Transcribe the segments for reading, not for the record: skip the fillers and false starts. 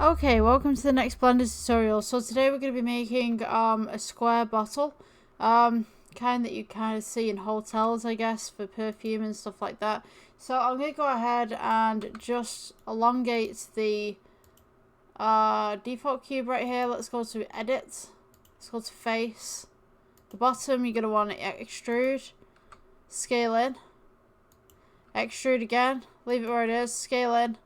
Okay, welcome to the next blender tutorial. So today we're going to be making a square bottle, kind that you kind of see in hotels, I guess, for perfume and stuff like that. So I'm going to go ahead and just elongate the default cube right here. Let's go to edit, let's go to face. The bottom you're going to want to extrude, scale in, extrude again, leave it where it is, scale in.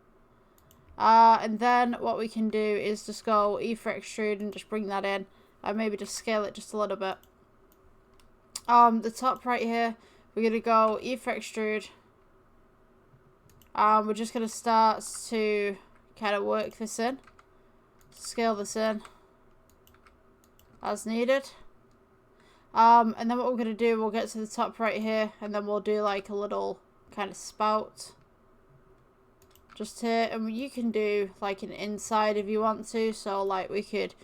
And then what we can do is just go E for extrude and just bring that in and maybe just scale it just a little bit. The top right here, we're going to go E for extrude. We're just going to start to kind of work this in, scale this in as needed. And then what we're going to do, we'll get to the top right here and then we'll do like a little kind of spout. Just here, and you can do like an inside if you want to, so like we could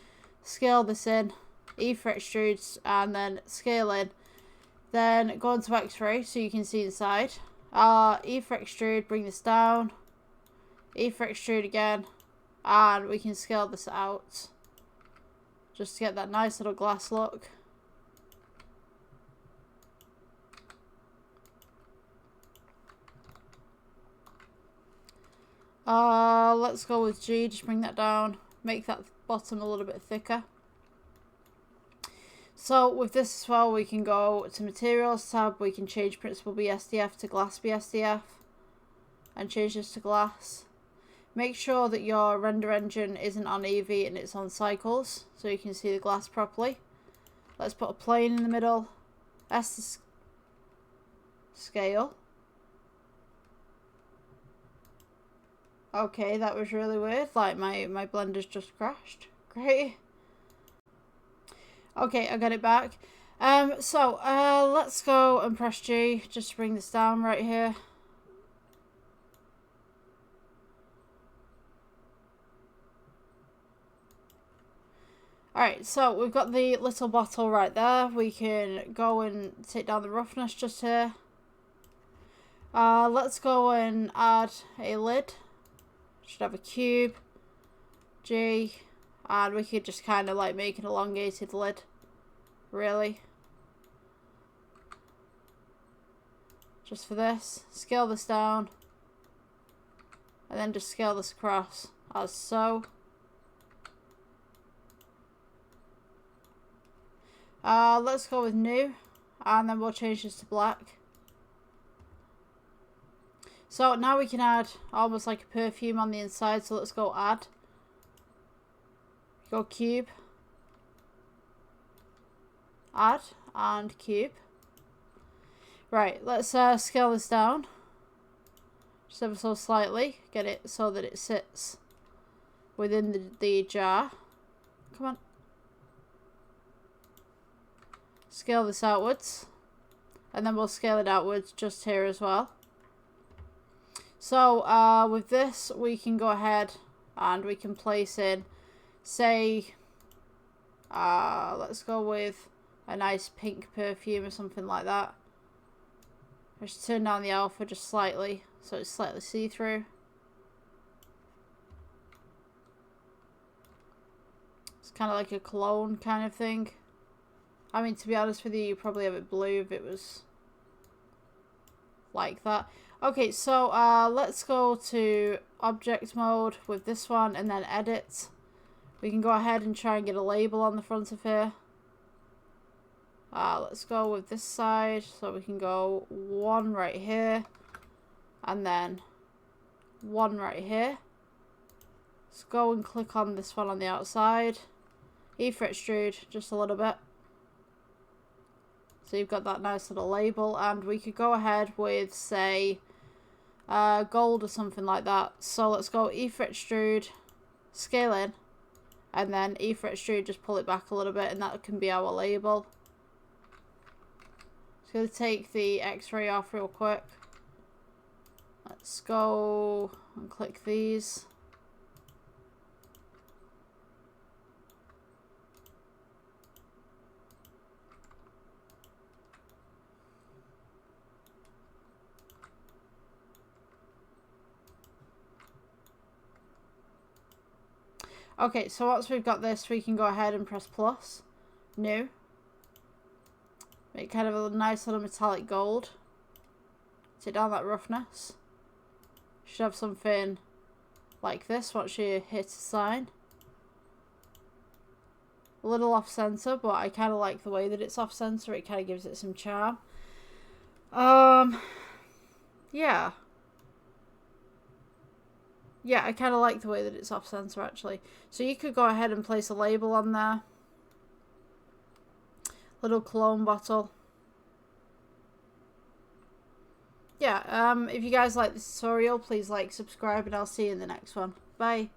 scale this in, E for extrude, and then scale in, then go into X-ray so you can see inside, E for extrude, bring this down, E for extrude again, and we can scale this out just to get that nice little glass look. Let's go with G, just bring that down, make that bottom a little bit thicker. So with this as well, we can go to materials tab, we can change principal BSDF to glass BSDF and change this to glass. Make sure that your render engine isn't on Eevee and it's on cycles so you can see the glass properly. Let's put a plane in the middle, S to scale. Okay, that was really weird. Like my blender's just crashed. Great. Okay, I got it back. Let's go and press G just to bring this down right here. Alright, so we've got the little bottle right there. We can go and take down the roughness just here. Let's go and add a lid. Should have a cube, G, and we could just kind of like make an elongated lid, really. Just for this, scale this down, and then just scale this across, as so. Let's go with new, and then we'll change this to black. So now we can add almost like a perfume on the inside, so let's go add. Go cube. Add and cube. Right, let's scale this down. Just ever so slightly. Get it so that it sits within the jar. Come on. Scale this outwards. And then we'll scale it outwards just here as well. So with this we can go ahead and we can place in, say, let's go with a nice pink perfume or something like that. Just turn down the alpha just slightly so it's slightly see-through. It's kind of like a cologne kind of thing. I mean, to be honest with you, you'd probably have it blue if it was like that. Okay, so let's go to object mode with this one and then edit. We can go ahead and try and get a label on the front of here. Let's go with this side, so we can go one right here and then one right here. Let's go and click on this one on the outside. E for extrude just a little bit. So you've got that nice little label, and we could go ahead with, say, gold or something like that. So let's go E for extrude, scale in, and then E for extrude, just pull it back a little bit, and that can be our label. Just going to take the X-ray off real quick. Let's go and click these. Okay, so once we've got this, we can go ahead and press plus. New. Make kind of a nice little metallic gold. Take down that roughness. Should have something like this once you hit a sign. A little off center, but I kind of like the way that it's off center. It kind of gives it some charm. Yeah. Yeah, I kind of like the way that it's off center actually. So you could go ahead and place a label on there. Little cologne bottle. Yeah, if you guys like this tutorial, please like, subscribe, and I'll see you in the next one. Bye.